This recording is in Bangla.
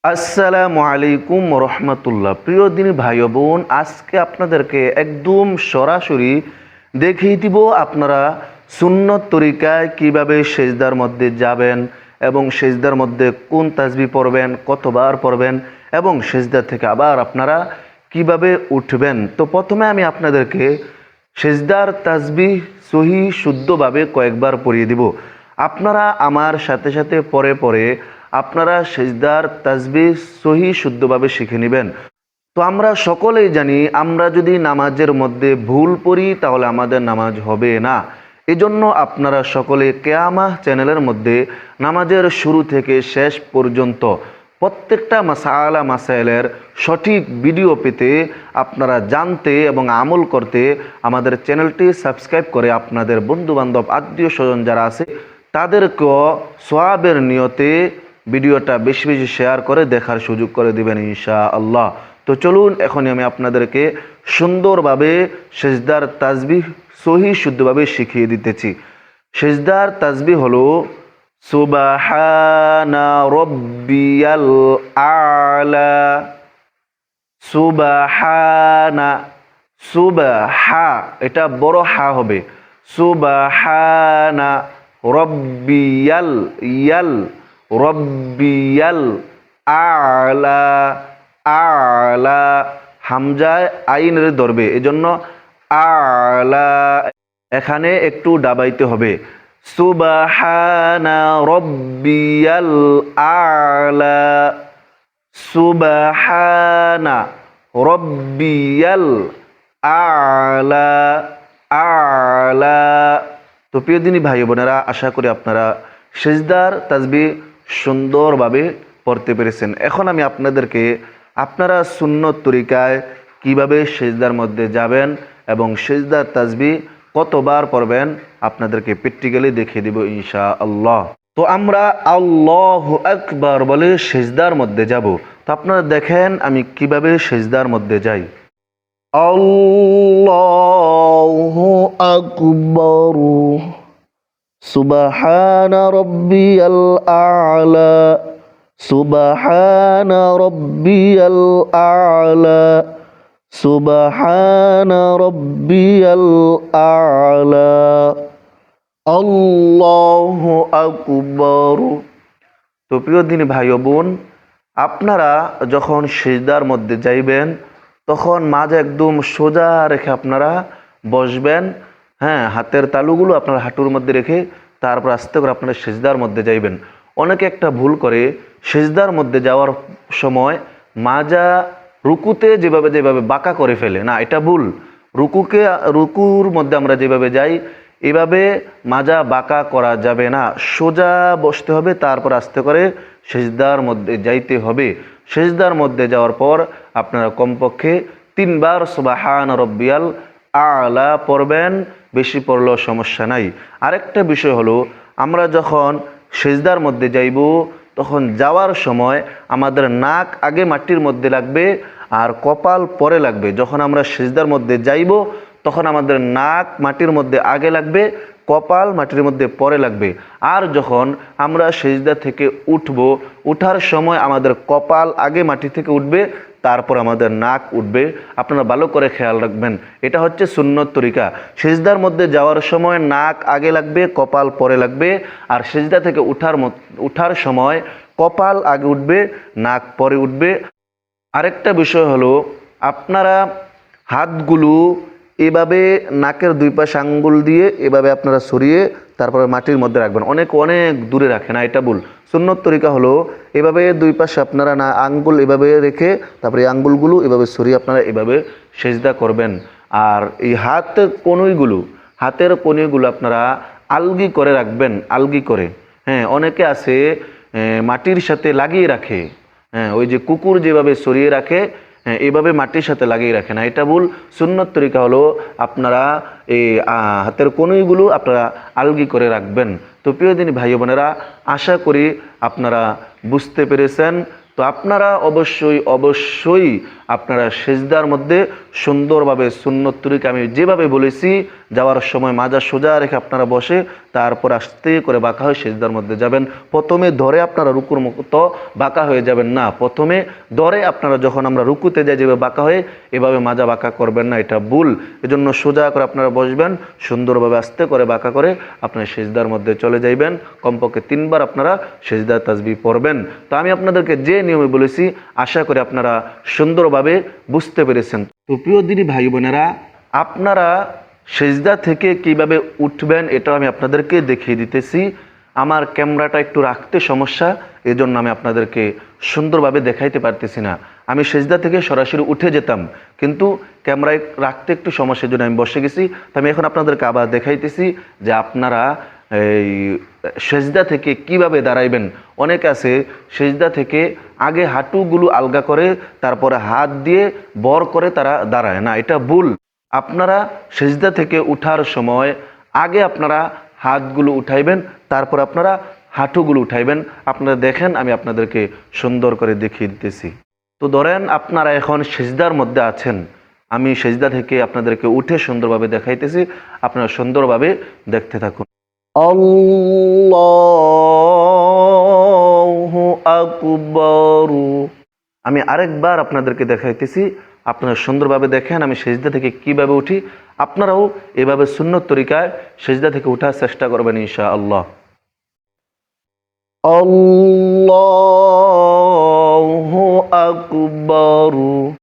আসসালামু আলাইকুম রহমতুল্লাহ। প্রিয় দিনী ভাই ও বোন, আজকে আপনাদেরকে একদম সরাসরি দেখিয়ে দিব আপনারা সুন্নত তরিকায় কিভাবে সেজদার মধ্যে যাবেন এবং সেজদার মধ্যে কোন তাসবিহ পড়বেন, কতবার পড়বেন এবং সেজদা থেকে আবার আপনারা কিভাবে উঠবেন। তো প্রথমে আমি আপনাদেরকে সেজদার তাসবিহ সহি শুদ্ধভাবে কয়েকবার পড়িয়ে দিব। আপনারা আমার সাথে সাথে পরে পরে আপনারা সেজদার তাসবিহ সহি শুদ্ধভাবে শিখে নেবেন। তো আমরা সকলেই জানি, আমরা যদি নামাজের মধ্যে ভুল পড়ি তাহলে আমাদের নামাজ হবে না। এজন্য আপনারা সকলে কেয়ামাহ চ্যানেলের মধ্যে নামাজের শুরু থেকে শেষ পর্যন্ত প্রত্যেকটা মাসাইলের সঠিক ভিডিও পেতে, আপনারা জানতে এবং আমল করতে আমাদের চ্যানেলটি সাবস্ক্রাইব করে আপনাদের বন্ধুবান্ধব আত্মীয় স্বজন যারা আছে তাদেরকেও সোয়াবের নিয়তে ভিডিওটা বেশি বেশি শেয়ার করে দেখার সুযোগ করে দিবেন ইনশাআল্লাহ। তো চলুন, এখনই আমি আপনাদেরকে সুন্দরভাবে সেজদার তাসবিহ সহি শুদ্ধভাবে শিখিয়ে দিতেছি। সেজদার তাসবিহ হলো সুবহানা রব্বিয়াল আলা। সুবহানা, সুবহা এটা বড় হা হবে। সুবহানা রব্বিয়াল ইয়াল রব্বিয়াল আলা। আলা হামজায় আইনের ধরবে, এজন্য আলা এখানে একটু ডাবাইতে হবে। সুবহানা রব্বিয়াল আলা। সুবহানা রব্বিয়াল আলা। আলা। তো প্রিয় দিনী ভাই বোনেরা, আশা করি আপনারা সেজদার তাসবিহ সুন্দরভাবে পড়তে পেরেছেন। এখন আমি আপনাদেরকে আপনারা সুন্নত তরিকায় কিভাবে সেজদার মধ্যে যাবেন এবং সেজদার তাসবিহ কতবার পড়বেন আপনাদেরকে প্র্যাকটিক্যালি দেখিয়ে দিব ইনশাআল্লাহ। তো আমরা আল্লাহু আকবার বলে সেজদার মধ্যে যাব। তো আপনারা দেখেন আমি কিভাবে সেজদার মধ্যে যাই। আল্লাহু আকবার সুবহানা রব্বিয়াল আ'লা। সুবহানা রব্বিয়াল আ'লা। সুবহানা রব্বিয়াল আ'লা। আল্লাহু আকবার। তো প্রিয় দিনী ভাই ও বোন, আপনারা যখন সিজদার মধ্যে যাইবেন তখন মাঝে একদম সোজা রেখে আপনারা বসবেন। হ্যাঁ, হাতের তালুগুলো আপনারা হাঁটুর মধ্যে রেখে তারপর আস্তে করে আপনারা সিজদার মধ্যে যাইবেন। অনেকে একটা ভুল করে, সিজদার মধ্যে যাওয়ার সময় মাজা রুকুতে যেভাবে যেভাবে বাঁকা করে ফেলে। না, এটা ভুল। রুকুর মধ্যে আমরা যেভাবে যাই এভাবে মাজা বাঁকা করা যাবে না, সোজা বসতে হবে, তারপর আস্তে করে সেজদার মধ্যে যাইতে হবে। সেজদার মধ্যে যাওয়ার পর আপনারা কমপক্ষে 3 বার সুবহানা রব্বিয়াল আ'লা পড়বেন, বেশি পড়লেও সমস্যা নাই। আরেকটা বিষয় হলো, আমরা যখন সেজদার মধ্যে যাইব তখন যাওয়ার সময় আমাদের নাক আগে মাটির মধ্যে লাগবে আর কপাল পরে লাগবে। যখন আমরা সেজদার মধ্যে যাইব তখন আমাদের নাক মাটির মধ্যে আগে লাগবে, কপাল মাটির মধ্যে পরে লাগবে। আর যখন আমরা সেজদা থেকে উঠব, উঠার সময় আমাদের কপাল আগে মাটি থেকে উঠবে, তারপর আমাদের নাক উঠবে। আপনারা ভালো করে খেয়াল রাখবেন, এটা হচ্ছে সুন্নত তরিকা। সেজদার মধ্যে যাওয়ার সময় নাক আগে লাগবে, কপাল পরে লাগবে। আর সেজদা থেকে উঠার সময় কপাল আগে উঠবে, নাক পরে উঠবে। আরেকটা বিষয় হলো, আপনারা হাতগুলো এভাবে নাকের 2 পাশে আঙ্গুল দিয়ে এভাবে আপনারা সরিয়ে তারপরে মাটির মধ্যে রাখবেন। অনেক দূরে রাখে না, এটা ভুল। সুন্নত তরিকা হলো এভাবে 2 পাশে আপনারা না আঙ্গুল এভাবে রেখে তারপরে এই আঙ্গুলগুলো এভাবে সরিয়ে আপনারা এভাবে সেজদা করবেন। আর এই হাতের কনুইগুলো আপনারা আলগি করে রাখবেন, আলগি করে। হ্যাঁ, অনেকে আছে মাটির সাথে লাগিয়ে রাখে। হ্যাঁ, ওই যে কুকুর যেভাবে সরিয়ে রাখে, হ্যাঁ, এইভাবে মাটির সাথে লাগিয়ে রাখে না, এটা ভুল। সুন্নত তরিকা হলো আপনারা এই হাতের কনুইগুলো আপনারা আলগি করে রাখবেন। তো প্রিয় দিনী ভাই বোনেরা, আশা করি আপনারা বুঝতে পেরেছেন তো আপনারা অবশ্যই অবশ্যই আপনারা সেজদার মধ্যে সুন্দরভাবে সুন্নত তরিকা আমি যেভাবে বলেছি, যাওয়ার সময় মাজা সোজা রেখে আপনারা বসে তারপর আস্তে করে বাঁকা হয়ে সেজদার মধ্যে যাবেন। প্রথমে ধরে আপনারা রুকুর মতো বাঁকা হয়ে যাবেন না, প্রথমে ধরে আপনারা যখন আমরা রুকুতে যাই যেভাবে বাঁকা হয়ে এভাবে মাজা বাঁকা করবেন না, এটা ভুল। এজন্য সোজা করে আপনারা বসবেন, সুন্দরভাবে আস্তে করে বাঁকা করে আপনারা সেজদার মধ্যে চলে যাইবেন। কমপক্ষে 3 বার আপনারা সেজদার তাসবিহ পড়বেন। তো আমি আপনাদেরকে যে নিয়মে বলেছি আশা করি আপনারা সুন্দরভাবে বুঝতে পেরেছেন। তো প্রিয় দিনী ভাই বোনেরা, আপনারা সেজদা থেকে কিভাবে উঠবেন এটাও আমি আপনাদেরকে দেখিয়ে দিতেছি। আমার ক্যামেরাটা একটু রাখতে সমস্যা, এজন্য আমি আপনাদেরকে সুন্দরভাবে দেখাইতে পারতেছি না। আমি সেজদা থেকে সরাসরি উঠে যেতাম, কিন্তু ক্যামেরায় রাখতে একটু সমস্যার জন্য আমি বসে গেছি। তো আমি এখন আপনাদেরকে আবার দেখাইতেছি যে আপনারা এই সেজদা থেকে কিভাবে দাঁড়াইবেন। অনেক আছে সেজদা থেকে আগে হাঁটুগুলো আলগা করে তারপরে হাত দিয়ে বর করে তারা দাঁড়ায় না, এটা ভুল। আপনারা সেজদা থেকে উঠার সময় আগে আপনারা হাতগুলো উঠাইবেন, তারপর আপনারা হাঁটুগুলো উঠাইবেন। আপনারা দেখেন আমি আপনাদেরকে সুন্দর করে দেখিয়ে দিতেছি। তো ধরেন আপনারা এখন সেজদার মধ্যে আছেন, আমি সেজদা থেকে আপনাদেরকে উঠে সুন্দরভাবে দেখাইতেছি, আপনারা সুন্দরভাবে দেখতে থাকুন। আল্লাহু আকবার। আমি আরেকবার আপনাদেরকে দেখাইতেছি, আপনারা সুন্দরভাবে দেখেন আমি সেজদা থেকে কিভাবে উঠি। আপনারাও এভাবে সুন্নত তরিকায় সেজদা থেকে উঠার চেষ্টা করবেন ইনশাআল্লাহ। আল্লাহু আকবার।